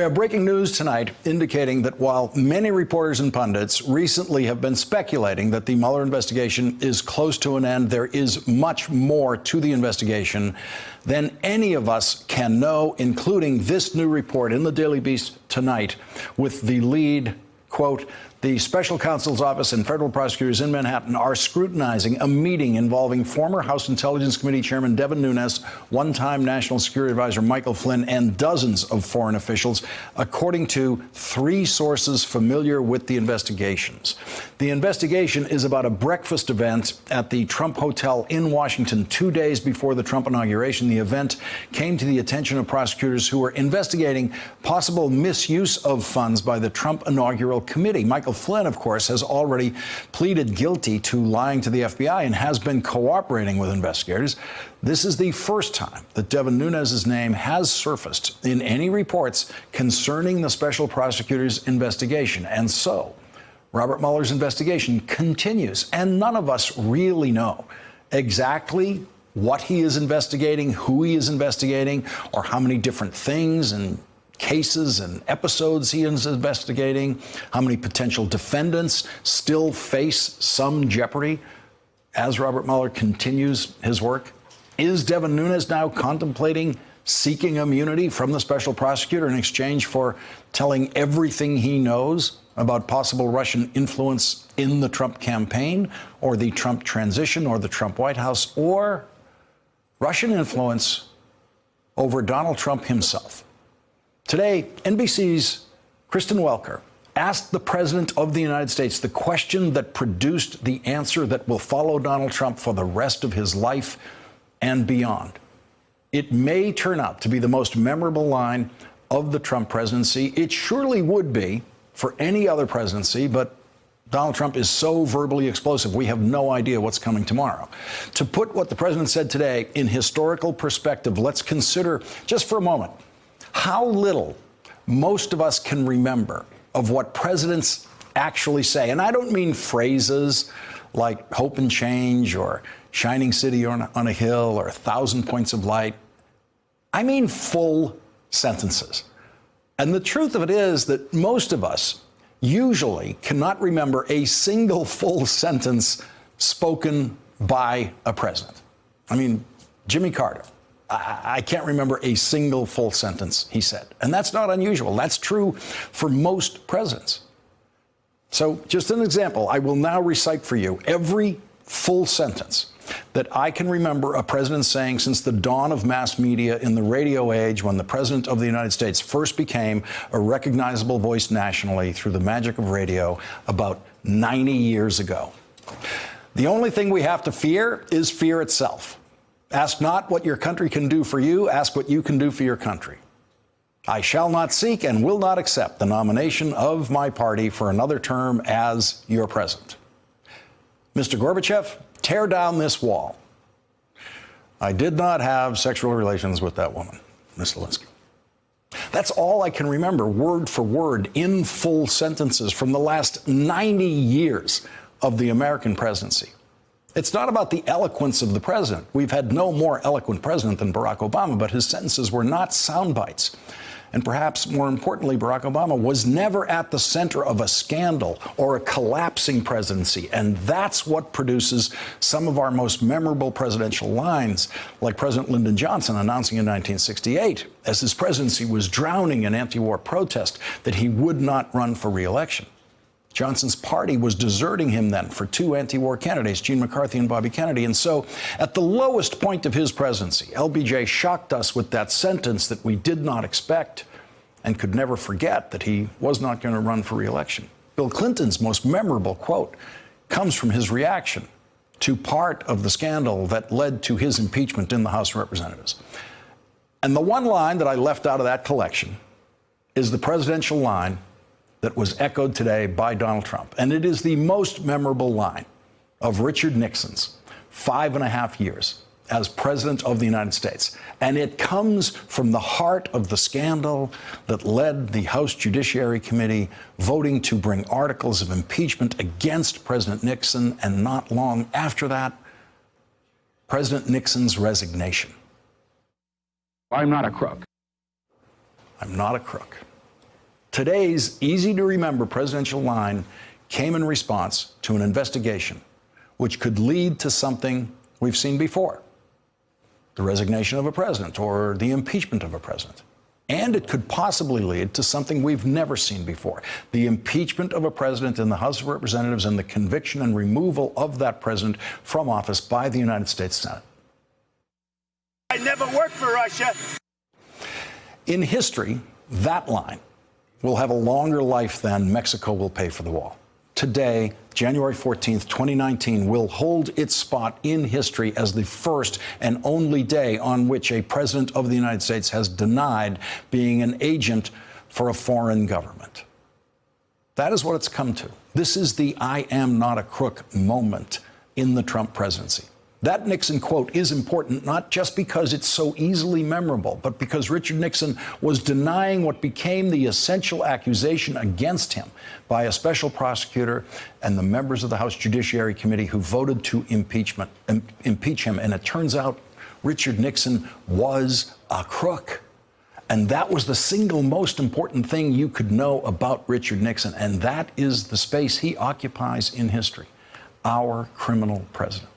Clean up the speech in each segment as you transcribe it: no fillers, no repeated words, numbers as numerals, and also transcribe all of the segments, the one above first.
We have breaking news tonight indicating that while many reporters and pundits recently have been speculating that the Mueller investigation is close to an end, there is much more to the investigation than any of us can know, including this new report in the Daily Beast tonight with the lead, quote, "The special counsel's office and federal prosecutors in Manhattan are scrutinizing a meeting involving former House Intelligence Committee Chairman Devin Nunes, one-time National Security Advisor Michael Flynn, and dozens of foreign officials, according to 3 sources familiar with the investigations. The investigation is about a breakfast event at the Trump Hotel in Washington 2 days before the Trump inauguration. The event came to the attention of prosecutors who were investigating possible misuse of funds by the Trump Inaugural Committee. Michael Flynn, of course, has already pleaded guilty to lying to the FBI and has been cooperating with investigators. This is the first time that Devin Nunes' name has surfaced in any reports concerning the special prosecutor's investigation. And so Robert Mueller's investigation continues, and none of us really know exactly what he is investigating, who he is investigating, or how many different things and cases and episodes he is investigating, how many potential defendants still face some jeopardy as Robert Mueller continues his work. Is Devin Nunes now contemplating seeking immunity from the special prosecutor in exchange for telling everything he knows about possible Russian influence in the Trump campaign or the Trump transition or the Trump White House, or Russian influence over Donald Trump himself? Today, NBC's Kristen Welker asked the President of the United States the question that produced the answer that will follow Donald Trump for the rest of his life and beyond. It may turn out to be the most memorable line of the Trump presidency. It surely would be for any other presidency, but Donald Trump is so verbally explosive, we have no idea what's coming tomorrow. To put what the president said today in historical perspective, let's consider just for a moment how little most of us can remember of what presidents actually say. And I don't mean phrases like hope and change or shining city on a hill or 1,000 points of light. I mean full sentences. And the truth of it is that most of us usually cannot remember a single full sentence spoken by a president. I mean, Jimmy Carter, I can't remember a single full sentence he said. And that's not unusual. That's true for most presidents. So just an example, I will now recite for you every full sentence that I can remember a president saying since the dawn of mass media in the radio age, when the President of the United States first became a recognizable voice nationally through the magic of radio about 90 years ago. The only thing we have to fear is fear itself. Ask not what your country can do for you, ask what you can do for your country. I shall not seek and will not accept the nomination of my party for another term as your president. Mr. Gorbachev, tear down this wall. I did not have sexual relations with that woman, Ms. Lewinsky. That's all I can remember, word for word, in full sentences from the last 90 years of the American presidency. It's not about the eloquence of the president. We've had no more eloquent president than Barack Obama, but his sentences were not sound bites. And perhaps more importantly, Barack Obama was never at the center of a scandal or a collapsing presidency. And that's what produces some of our most memorable presidential lines, like President Lyndon Johnson announcing in 1968, as his presidency was drowning in anti-war protest, that he would not run for re-election. Johnson's party was deserting him then for 2 anti-war candidates, Gene McCarthy and Bobby Kennedy. And so at the lowest point of his presidency, LBJ shocked us with that sentence that we did not expect and could never forget, that he was not going to run for re-election. Bill Clinton's most memorable quote comes from his reaction to part of the scandal that led to his impeachment in the House of Representatives. And the one line that I left out of that collection is the presidential line that was echoed today by Donald Trump. And it is the most memorable line of Richard Nixon's 5.5 years as President of the United States. And it comes from the heart of the scandal that led the House Judiciary Committee voting to bring articles of impeachment against President Nixon, and not long after that, President Nixon's resignation. I'm not a crook. I'm not a crook. Today's easy-to-remember presidential line came in response to an investigation which could lead to something we've seen before: the resignation of a president or the impeachment of a president. And it could possibly lead to something we've never seen before: the impeachment of a president in the House of Representatives and the conviction and removal of that president from office by the United States Senate. I never worked for Russia. In history, that line will have a longer life than Mexico will pay for the wall. Today, January 14th, 2019, will hold its spot in history as the first and only day on which a president of the United States has denied being an agent for a foreign government. That is what it's come to. This is the "I am not a crook" moment in the Trump presidency. That Nixon quote is important not just because it's so easily memorable, but because Richard Nixon was denying what became the essential accusation against him by a special prosecutor and the members of the House Judiciary Committee who voted to impeach him. And it turns out Richard Nixon was a crook. And that was the single most important thing you could know about Richard Nixon. And that is the space he occupies in history: our criminal president.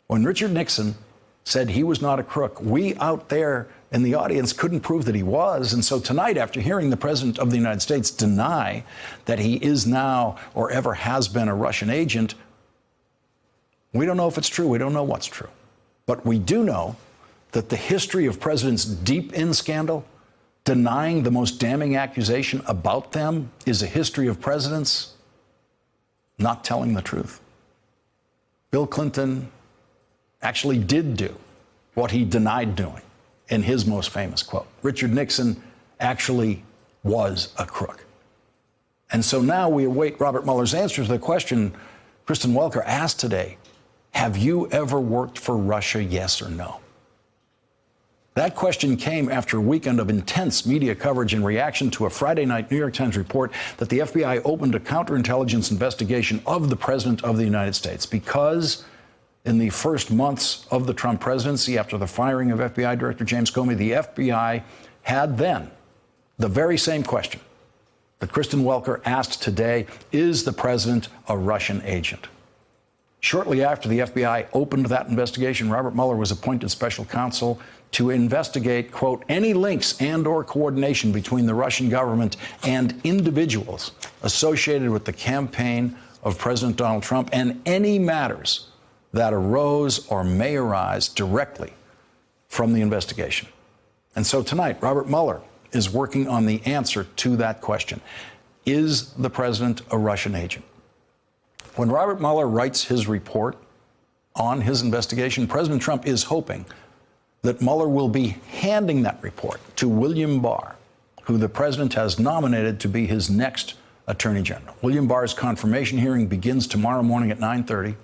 When Richard Nixon said he was not a crook, we out there in the audience couldn't prove that he was. And so tonight, after hearing the President of the United States deny that he is now or ever has been a Russian agent, we don't know if it's true. We don't know what's true. But we do know that the history of presidents deep in scandal, denying the most damning accusation about them, is a history of presidents not telling the truth. Bill Clinton actually did do what he denied doing in his most famous quote. Richard Nixon actually was a crook. And so now we await Robert Mueller's answer to the question Kristen Welker asked today: have you ever worked for Russia, yes or no? That question came after a weekend of intense media coverage in reaction to a Friday night New York Times report that the FBI opened a counterintelligence investigation of the President of the United States because in the first months of the Trump presidency, after the firing of FBI Director James Comey, the FBI had then the very same question that Kristen Welker asked today: is the president a Russian agent? Shortly after the FBI opened that investigation, Robert Mueller was appointed special counsel to investigate, quote, any links and or coordination between the Russian government and individuals associated with the campaign of President Donald Trump and any matters that arose or may arise directly from the investigation. And so tonight, Robert Mueller is working on the answer to that question: is the president a Russian agent? When Robert Mueller writes his report on his investigation, President Trump is hoping that Mueller will be handing that report to William Barr, who the president has nominated to be his next attorney general. William Barr's confirmation hearing begins tomorrow morning at 9:30.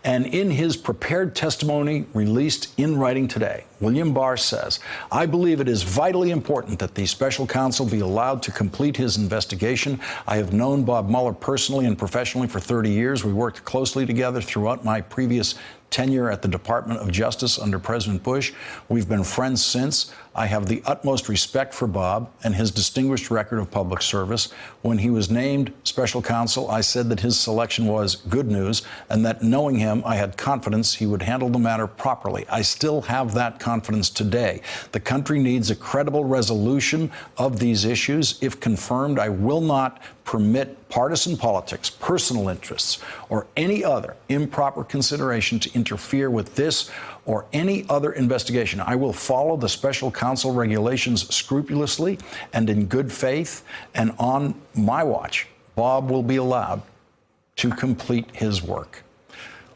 And in his prepared testimony released in writing today, William Barr says, I believe it is vitally important that the special counsel be allowed to complete his investigation. I have known Bob Mueller personally and professionally for 30 years. We worked closely together throughout my previous tenure at the Department of Justice under President Bush. We've been friends since. I have the utmost respect for Bob and his distinguished record of public service. When he was named special counsel, I said that his selection was good news and that knowing him, I had confidence he would handle the matter properly. I still have that confidence today. The country needs a credible resolution of these issues. If confirmed, I will not permit partisan politics, personal interests, or any other improper consideration to interfere with this or any other investigation. I will follow the special counsel regulations scrupulously and in good faith, and on my watch, Bob will be allowed to complete his work.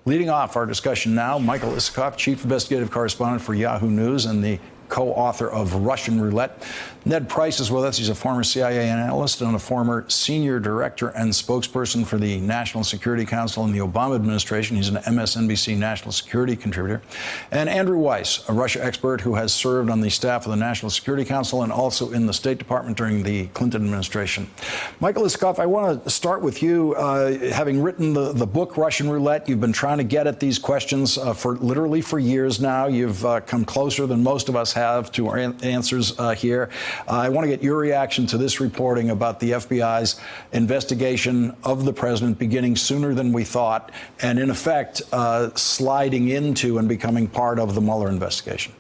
Leading off our discussion now, Michael Isikoff, chief investigative correspondent for Yahoo News and the co-author of Russian Roulette. Ned Price is with us. He's a former CIA analyst and a former senior director and spokesperson for the National Security Council in the Obama administration. He's an MSNBC national security contributor. And Andrew Weiss, a Russia expert who has served on the staff of the National Security Council and also in the State Department during the Clinton administration. Michael Isikoff, I want to start with you. Having written the book Russian Roulette, you've been trying to get at these questions for literally for years now. You've come closer than most of us have to our answers here. I want to get your reaction to this reporting about the FBI's investigation of the president beginning sooner than we thought, and in effect sliding into and becoming part of the Mueller investigation.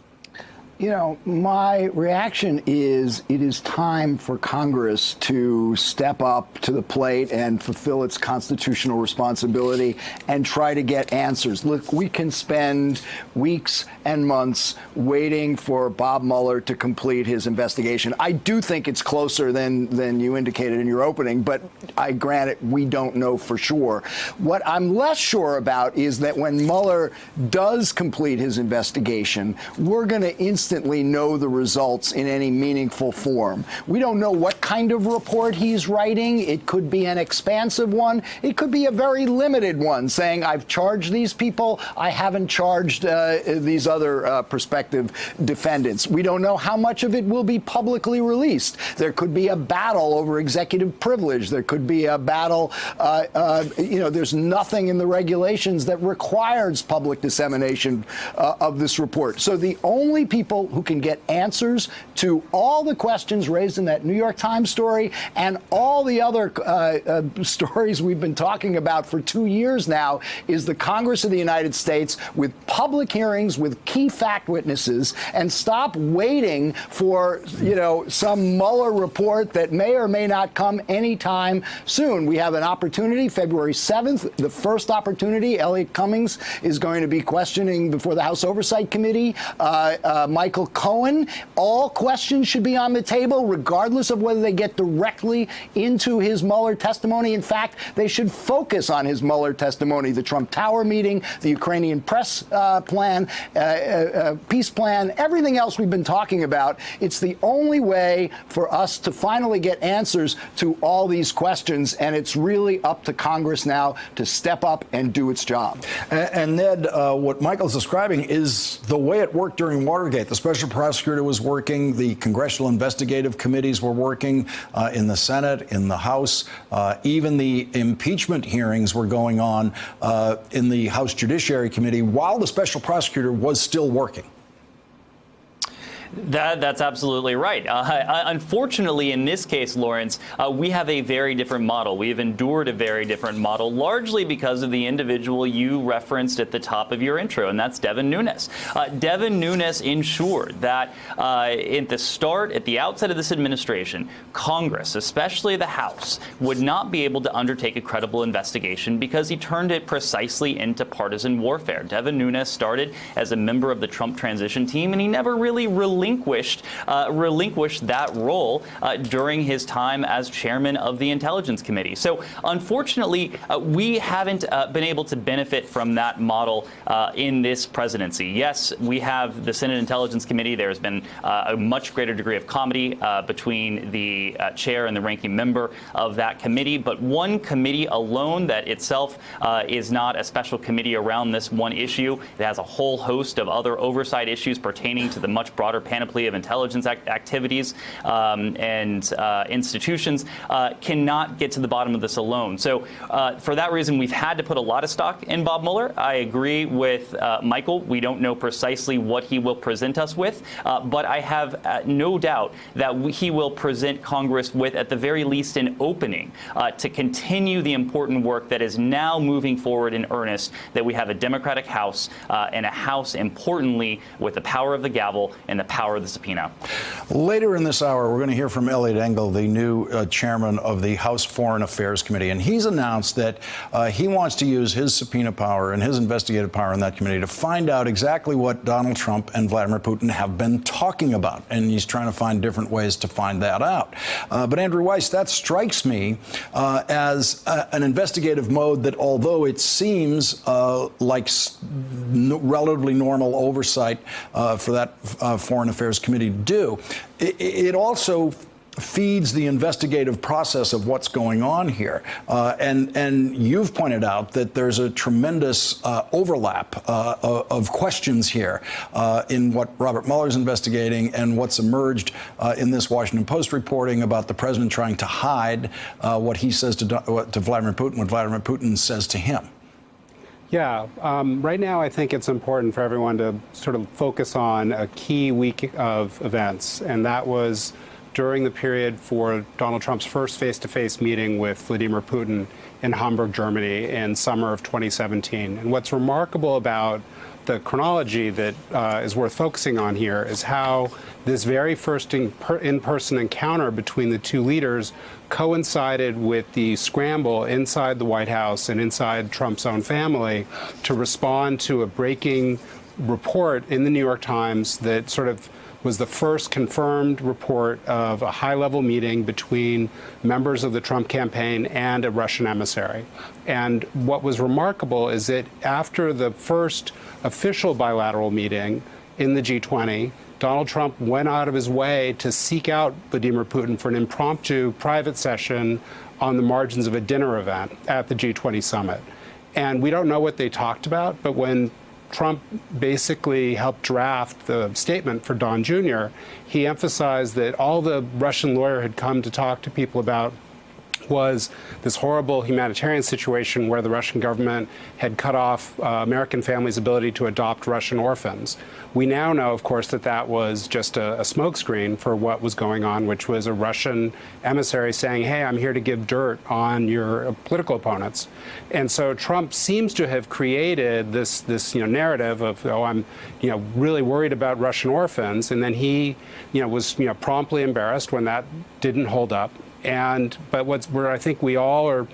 You know, my reaction is it is time for Congress to step up to the plate and fulfill its constitutional responsibility and try to get answers. Look, we can spend weeks and months waiting for Bob Mueller to complete his investigation. I do think it's closer than you indicated in your opening, but I grant it, we don't know for sure. What I'm less sure about is that when Mueller does complete his investigation, we're going to instantly know the results in any meaningful form. We don't know what kind of report he's writing. It could be an expansive one. It could be a very limited one saying, I've charged these people. I haven't charged these other prospective defendants. We don't know how much of it will be publicly released. There could be a battle over executive privilege. There could be a battle. There's nothing in the regulations that requires public dissemination of this report. So the only people who can get answers to all the questions raised in that New York Times story and all the other stories we've been talking about for 2 years now is the Congress of the United States, with public hearings, with key fact witnesses, and stop waiting for, some Mueller report that may or may not come anytime soon. We have an opportunity, February 7th, the first opportunity. Elliot Cummings is going to be questioning before the House Oversight Committee. Michael Cohen. All questions should be on the table, regardless of whether they get directly into his Mueller testimony. In fact, they should focus on his Mueller testimony, the Trump Tower meeting, the Ukrainian press plan, peace plan, everything else we've been talking about. It's the only way for us to finally get answers to all these questions, and it's really up to Congress now to step up and do its job. And Ned, what Michael's describing is the way it worked during Watergate. The special prosecutor was working. The congressional investigative committees were working in the Senate, in the House. Even the impeachment hearings were going on in the House Judiciary Committee while the special prosecutor was still working. That's absolutely right. Unfortunately, in this case, Lawrence, we have a very different model. We have endured a very different model, largely because of the individual you referenced at the top of your intro, and that's Devin Nunes. Devin Nunes ensured that at the outset of this administration, Congress, especially the House, would not be able to undertake a credible investigation because he turned it precisely into partisan warfare. Devin Nunes started as a member of the Trump transition team, and he never really relinquished that role during his time as chairman of the Intelligence Committee. So unfortunately, we haven't been able to benefit from that model in this presidency. Yes, we have the Senate Intelligence Committee. There has been a much greater degree of comedy between the chair and the ranking member of that committee. But one committee alone that itself is not a special committee around this one issue. It has a whole host of other oversight issues pertaining to the much broader panoply of intelligence activities and institutions, cannot get to the bottom of this alone. So for that reason, we've had to put a lot of stock in Bob Mueller. I agree with Michael. We don't know precisely what he will present us with, but I have no doubt that he will present Congress with, at the very least, an opening to continue the important work that is now moving forward in earnest, that we have a Democratic House and a House, importantly, with the power of the gavel and the power of the subpoena. Later in this hour, we're going to hear from Eliot Engel, the new chairman of the House Foreign Affairs Committee. And he's announced that he wants to use his subpoena power and his investigative power in that committee to find out exactly what Donald Trump and Vladimir Putin have been talking about. And he's trying to find different ways to find that out. But Andrew Weiss, that strikes me as an investigative mode that, although it seems like relatively normal oversight for that Foreign Affairs Committee to do, it also feeds the investigative process of what's going on here. And you've pointed out that there's a tremendous overlap of questions here in what Robert Mueller's investigating and what's emerged in this Washington Post reporting about the president trying to hide what he says to Vladimir Putin, what Vladimir Putin says to him. Yeah, right now I think it's important for everyone to sort of focus on a key week of events, and that was during the period for Donald Trump's first face-to-face meeting with Vladimir Putin in Hamburg, Germany in summer of 2017. And what's remarkable about the chronology that is worth focusing on here is how this very first in-person encounter between the two leaders coincided with the scramble inside the White House and inside Trump's own family to respond to a breaking report in the New York Times that sort of was the first confirmed report of a high-level meeting between members of the Trump campaign and a Russian emissary. And what was remarkable is that after the first official bilateral meeting in the G20, Donald Trump went out of his way to seek out Vladimir Putin for an impromptu private session on the margins of a dinner event at the G20 summit. And we don't know what they talked about, but when Trump basically helped draft the statement for Don Jr., he emphasized that all the Russian lawyer had come to talk to people about was this horrible humanitarian situation where the Russian government had cut off American families' ability to adopt Russian orphans. We now know, of course, that that was just a smokescreen for what was going on, which was a Russian emissary saying, hey, I'm here to give dirt on your political opponents. And so Trump seems to have created this narrative of, oh, I'm really worried about Russian orphans. And then he was promptly embarrassed when that didn't hold up. But where I think we all are,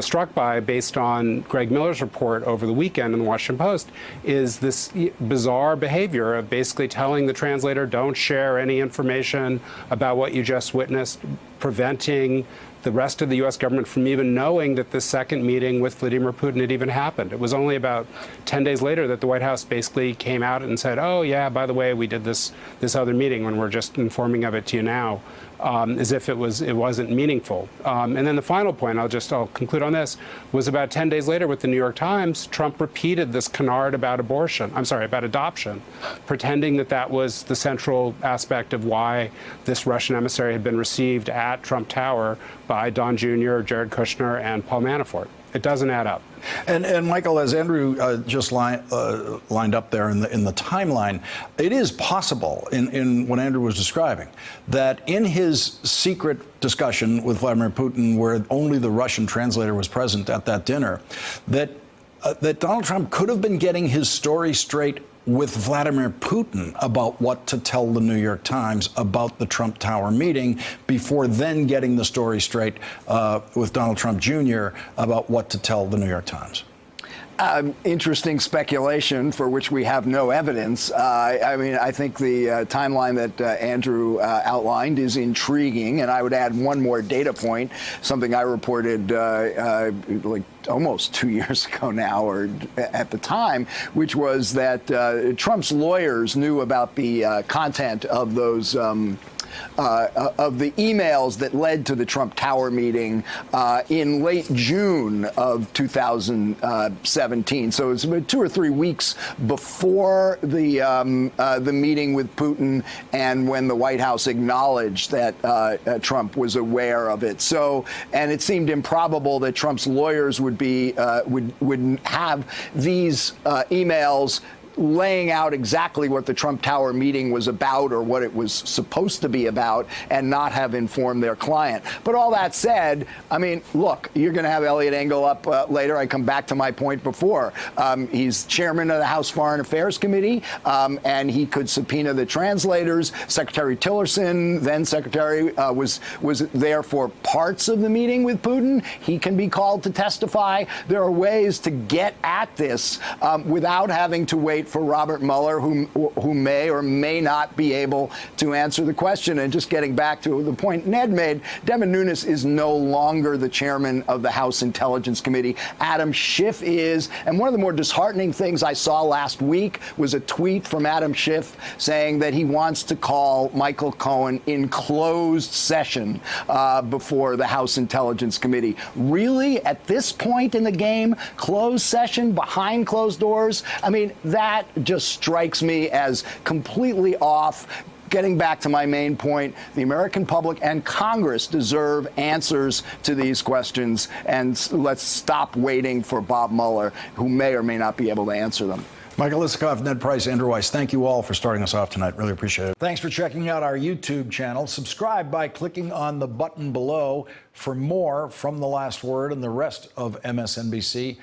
struck by, based on Greg Miller's report over the weekend in the Washington Post, is this bizarre behavior of basically telling the translator, don't share any information about what you just witnessed, preventing the rest of the U.S. government from even knowing that this second meeting with Vladimir Putin had even happened. It was only about 10 days later that the White House basically came out and said, oh, yeah, by the way, we did this other meeting when we're just informing of it to you now, as if it wasn't meaningful. And then the final point, I'll conclude on this, was about 10 days later with the New York Times, Trump repeated this canard about about adoption, pretending that that was the central aspect of why this Russian emissary had been received at Trump Tower by Don Jr., Jared Kushner, and Paul Manafort. It doesn't add up. And Michael, as Andrew just lined up there in the timeline, it is possible, in what Andrew was describing, that in his secret discussion with Vladimir Putin, where only the Russian translator was present at that dinner, that Donald Trump could have been getting his story straight with Vladimir Putin about what to tell the New York Times about the Trump Tower meeting before then getting the story straight with Donald Trump Jr. about what to tell the New York Times. Interesting speculation for which we have no evidence. I think the timeline that Andrew outlined is intriguing, and I would add one more data point, something I reported like almost 2 years ago now, or at the time, which was that Trump's lawyers knew about the content of those of the emails that led to the Trump Tower meeting in late June of 2017. So it's about 2 or 3 weeks before the meeting with Putin and when the White House acknowledged that Trump was aware of it. So, and it seemed improbable that Trump's lawyers would have these emails laying out exactly what the Trump Tower meeting was about or what it was supposed to be about and not have informed their client. But all that said, I mean, look, you're going to have Eliot Engel up later. I come back to my point before. He's chairman of the House Foreign Affairs Committee, and he could subpoena the translators. Secretary Tillerson, then secretary, was there for parts of the meeting with Putin. He can be called to testify. There are ways to get at this without having to wait for Robert Mueller, who may or may not be able to answer the question. And just getting back to the point Ned made, Devin Nunes is no longer the chairman of the House Intelligence Committee. Adam Schiff is. And one of the more disheartening things I saw last week was a tweet from Adam Schiff saying that he wants to call Michael Cohen in closed session before the House Intelligence Committee. Really, at this point in the game, closed session behind closed doors? I mean, that just strikes me as completely off. getting back to my main point, the American public and Congress deserve answers to these questions, and let's stop waiting for Bob Mueller, who may or may not be able to answer them. Michael Isikoff, Ned Price, Andrew Weiss, thank you all for starting us off tonight. Really appreciate it. Thanks for checking out our YouTube channel. Subscribe by clicking on the button below for more from The Last Word and the rest of MSNBC.